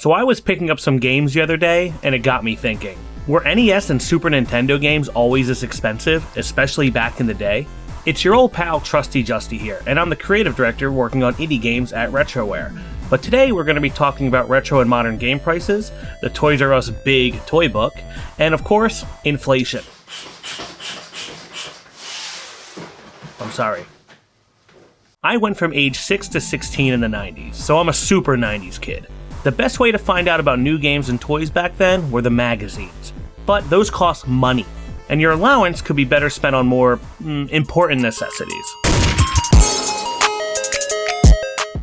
So I was picking up some games the other day, and it got me thinking. Were NES and Super Nintendo games always this expensive, especially back in the day? It's your old pal Trusty Justy here, and I'm the creative director working on indie games at Retroware. But today we're going to be talking about retro and modern game prices, the Toys R Us Big Toy Book, and of course, inflation. I'm sorry. I went from age 6 to 16 in the 90s, so I'm a super 90s kid. The best way to find out about new games and toys back then were the magazines. But those cost money, and your allowance could be better spent on more important necessities.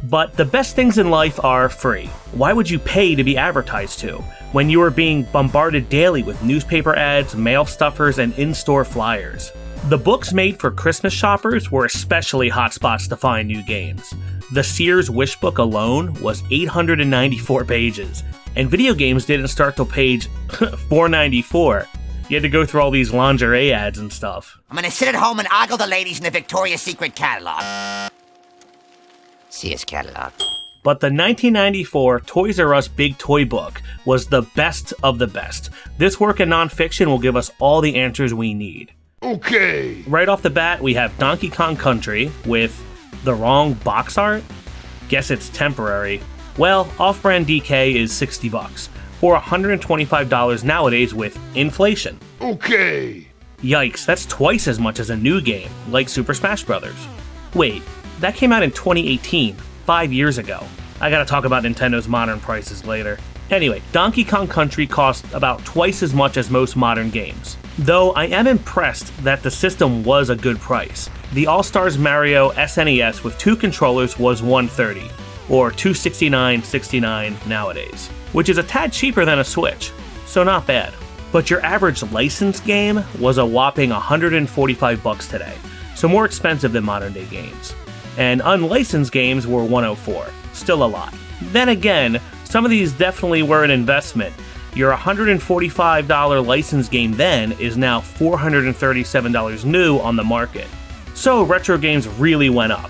But the best things in life are free. Why would you pay to be advertised to, when you are being bombarded daily with newspaper ads, mail stuffers, and in-store flyers? The books made for Christmas shoppers were especially hot spots to find new games. The Sears Wish Book alone was 894 pages, and video games didn't start till page 494. You had to go through all these lingerie ads and stuff. I'm gonna sit at home and ogle the ladies in the Victoria's Secret catalog. Sears catalog. But the 1994 Toys R Us Big Toy Book was the best of the best. This work in nonfiction will give us all the answers we need. Okay. Right off the bat, we have Donkey Kong Country with the wrong box art? Guess it's temporary. Well, off-brand DK is $60, or $125 nowadays with inflation. Okay. Yikes, that's twice as much as a new game, like Super Smash Bros. Wait, that came out in 2018, 5 years ago. I gotta talk about Nintendo's modern prices later. Anyway, Donkey Kong Country cost about twice as much as most modern games. Though I am impressed that the system was a good price. The All-Stars Mario SNES with 2 controllers was $130, or $269.69 nowadays, which is a tad cheaper than a Switch, so not bad. But your average licensed game was a whopping $145 today, so more expensive than modern day games. And unlicensed games were $104, still a lot. Then again, some of these definitely were an investment. Your $145 licensed game then is now $437 new on the market. So retro games really went up.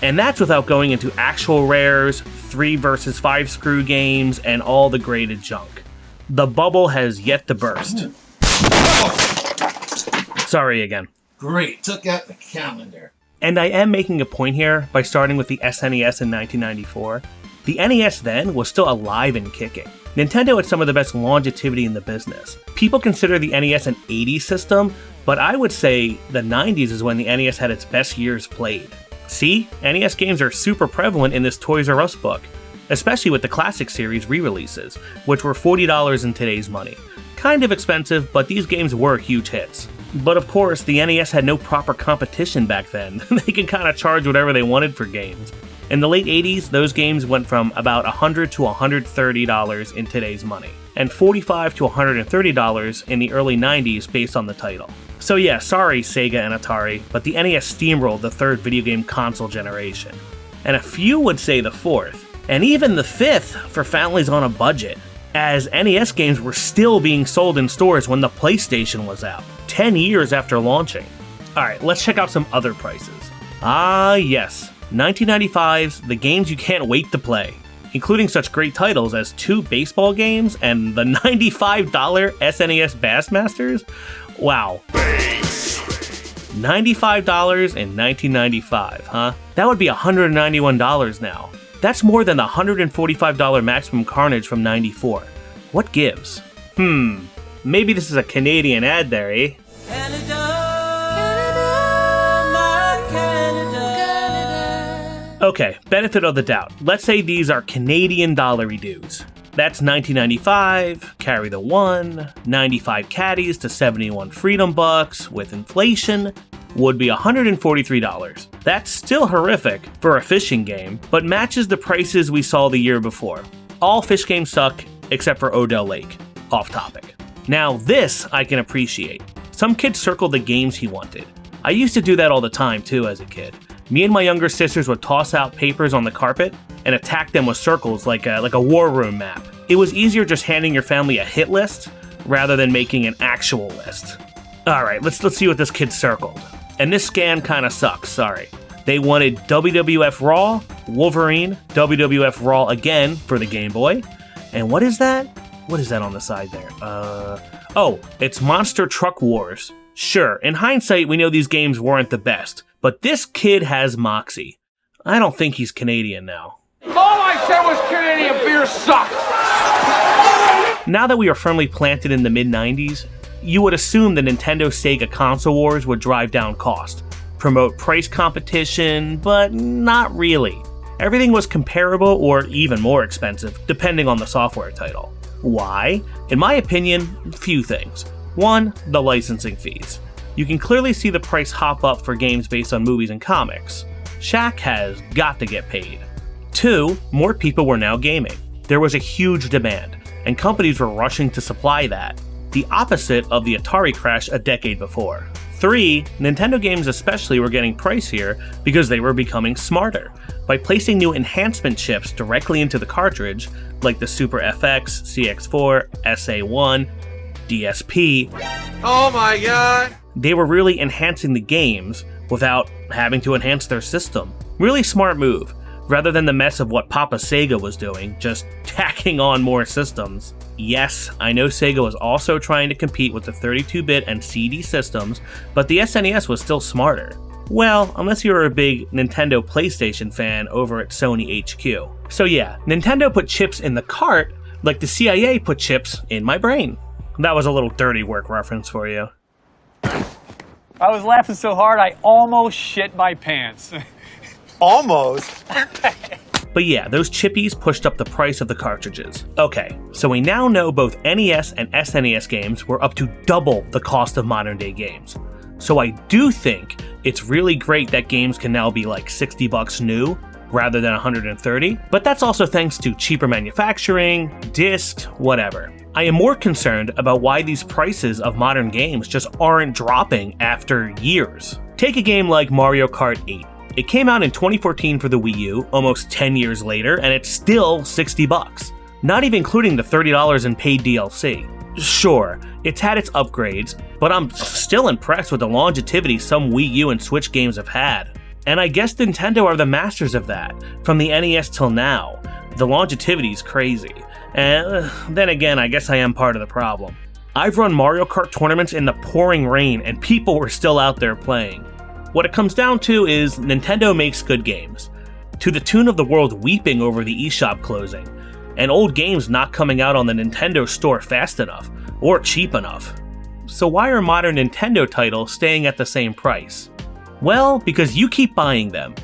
And that's without going into actual rares, 3 versus 5 screw games, and all the graded junk. The bubble has yet to burst. Sorry again. Great, took out the calendar. And I am making a point here by starting with the SNES in 1994. The NES then was still alive and kicking. Nintendo had some of the best longevity in the business. People consider the NES an 80s system, but I would say the 90s is when the NES had its best years played. See, NES games are super prevalent in this Toys R Us book, especially with the Classic Series re-releases, which were $40 in today's money. Kind of expensive, but these games were huge hits. But of course, the NES had no proper competition back then. They could kind of charge whatever they wanted for games. In the late 80s, those games went from about $100 to $130 in today's money, and $45 to $130 in the early 90s based on the title. So yeah, sorry Sega and Atari, but the NES steamrolled the third video game console generation. And a few would say the fourth, and even the fifth for families on a budget, as NES games were still being sold in stores when the PlayStation was out, 10 years after launching. Alright, let's check out some other prices. Ah yes, 1995's the games you can't wait to play, including such great titles as 2 baseball games and the $95 SNES Bassmasters? Wow. $95 in 1995, huh? That would be $191 now. That's more than the $145 Maximum Carnage from 94. What gives? Maybe this is a Canadian ad there, eh? Okay, benefit of the doubt. Let's say these are Canadian dollary dues. That's $19.95, carry the 1, 95 caddies to 71 Freedom Bucks with inflation, would be $143. That's still horrific for a fishing game, but matches the prices we saw the year before. All fish games suck, except for Odell Lake. Off topic. Now this I can appreciate. Some kid circled the games he wanted. I used to do that all the time too as a kid. Me and my younger sisters would toss out papers on the carpet and attack them with circles like a war room map. It was easier just handing your family a hit list rather than making an actual list. Alright, let's see what this kid circled. And this scan kinda sucks, sorry. They wanted WWF Raw, Wolverine, WWF Raw again for the Game Boy, And what is that? What is that on the side there? Oh, it's Monster Truck Wars. Sure, in hindsight, we know these games weren't the best, but this kid has moxie. I don't think he's Canadian now. All I said was Canadian beer sucks! Now that we are firmly planted in the mid-90s, you would assume the Nintendo-Sega console wars would drive down cost, promote price competition, but not really. Everything was comparable or even more expensive, depending on the software title. Why? In my opinion, few things. One, the licensing fees. You can clearly see the price hop up for games based on movies and comics. Shaq has got to get paid. Two, more people were now gaming. There was a huge demand, and companies were rushing to supply that. The opposite of the Atari crash a decade before. Three, Nintendo games especially were getting pricier because they were becoming smarter. By placing new enhancement chips directly into the cartridge, like the Super FX, CX4, SA1, DSP, Oh my god! they were really enhancing the games without having to enhance their system. Really smart move, rather than the mess of what Papa Sega was doing, just tacking on more systems. Yes, I know Sega was also trying to compete with the 32-bit and CD systems, but the SNES was still smarter. Well, unless you were a big Nintendo PlayStation fan over at Sony HQ. So yeah, Nintendo put chips in the cart like the CIA put chips in my brain. That was a little dirty work reference for you. I was laughing so hard I almost shit my pants. Almost. But yeah, those chippies pushed up the price of the cartridges. Okay, so we now know both NES and SNES games were up to double the cost of modern day games. So I do think it's really great that games can now be like $60 new rather than $130, but that's also thanks to cheaper manufacturing, discs, whatever. I am more concerned about why these prices of modern games just aren't dropping after years. Take a game like Mario Kart 8. It came out in 2014 for the Wii U, almost 10 years later, and it's still $60, not even including the $30 in paid DLC. Sure, it's had its upgrades, but I'm still impressed with the longevity some Wii U and Switch games have had. And I guess Nintendo are the masters of that, from the NES till now. The longevity's crazy. And then again, I guess I am part of the problem. I've run Mario Kart tournaments in the pouring rain and people were still out there playing. What it comes down to is Nintendo makes good games, to the tune of the world weeping over the eShop closing, and old games not coming out on the Nintendo store fast enough, or cheap enough. So why are modern Nintendo titles staying at the same price? Well, because you keep buying them.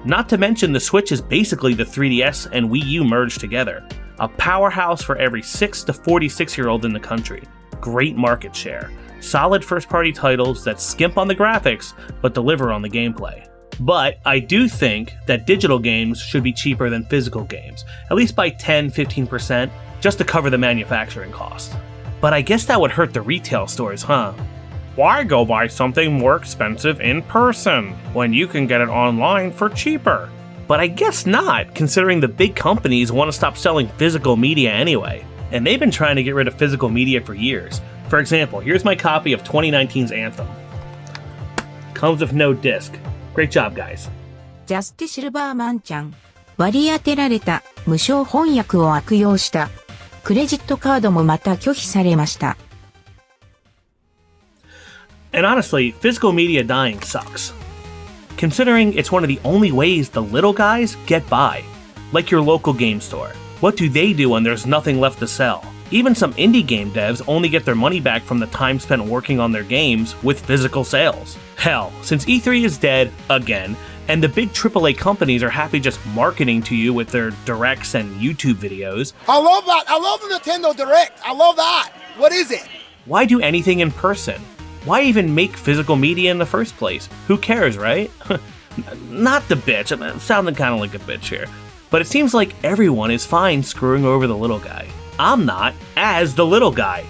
Not to mention the Switch is basically the 3DS and Wii U merged together. A powerhouse for every 6 to 46-year-old in the country. Great market share. Solid first-party titles that skimp on the graphics, but deliver on the gameplay. But I do think that digital games should be cheaper than physical games, at least by 10-15%, just to cover the manufacturing cost. But I guess that would hurt the retail stores, huh? Why go buy something more expensive in person, when you can get it online for cheaper? But I guess not, considering the big companies want to stop selling physical media anyway. And they've been trying to get rid of physical media for years. For example, here's my copy of 2019's Anthem. Comes with no disc. Great job, guys. ジャスティ・シルバーマンちゃん。割り当てられた無償翻訳を悪用した。クレジットカードもまた拒否されました。And honestly, physical media dying sucks. Considering it's one of the only ways the little guys get by. Like your local game store. What do they do when there's nothing left to sell? Even some indie game devs only get their money back from the time spent working on their games with physical sales. Hell, since E3 is dead, again, and the big AAA companies are happy just marketing to you with their directs and YouTube videos. I love that. I love the Nintendo Direct. I love that. What is it? Why do anything in person? Why even make physical media in the first place? Who cares, right? Not the bitch. I'm sounding kind of like a bitch here. But it seems like everyone is fine screwing over the little guy. I'm not, as the little guy.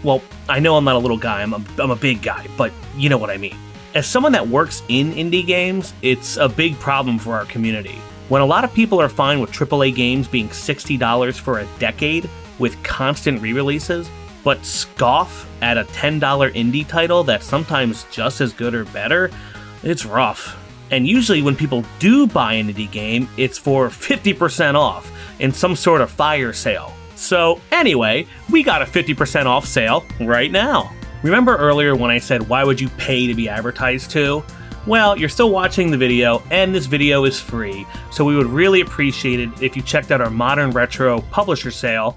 Well, I know I'm not a little guy, I'm a big guy, but you know what I mean. As someone that works in indie games, it's a big problem for our community. When a lot of people are fine with AAA games being $60 for a decade with constant re-releases, but scoff at a $10 indie title that's sometimes just as good or better, it's rough. And usually when people do buy an indie game, it's for 50% off in some sort of fire sale. So anyway, we got a 50% off sale right now. Remember earlier when I said why would you pay to be advertised to? Well, you're still watching the video, and this video is free, so we would really appreciate it if you checked out our Modern Retro Publisher Sale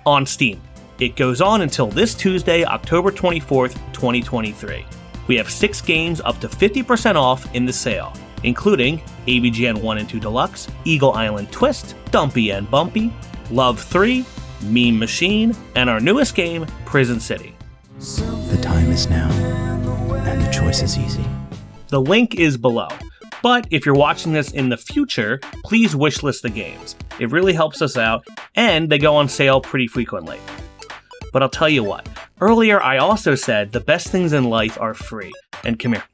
on Steam. It goes on until this Tuesday, October 24th, 2023. We have 6 games up to 50% off in the sale, including AVGN 1 and 2 Deluxe, Eagle Island Twist, Dumpy and Bumpy, Love 3, Meme Machine, and our newest game, Prison City. The time is now, and the choice is easy. The link is below, but if you're watching this in the future, please wishlist the games. It really helps us out, and they go on sale pretty frequently. But I'll tell you what, earlier I also said the best things in life are free, and come here,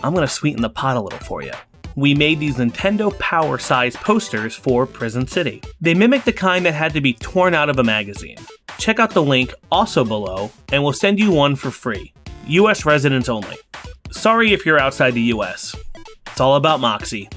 I'm gonna sweeten the pot a little for you. We made these Nintendo Power size posters for Prison City. They mimic the kind that had to be torn out of a magazine. Check out the link also below, and we'll send you one for free. US residents only. Sorry if you're outside the US. It's all about Moxie.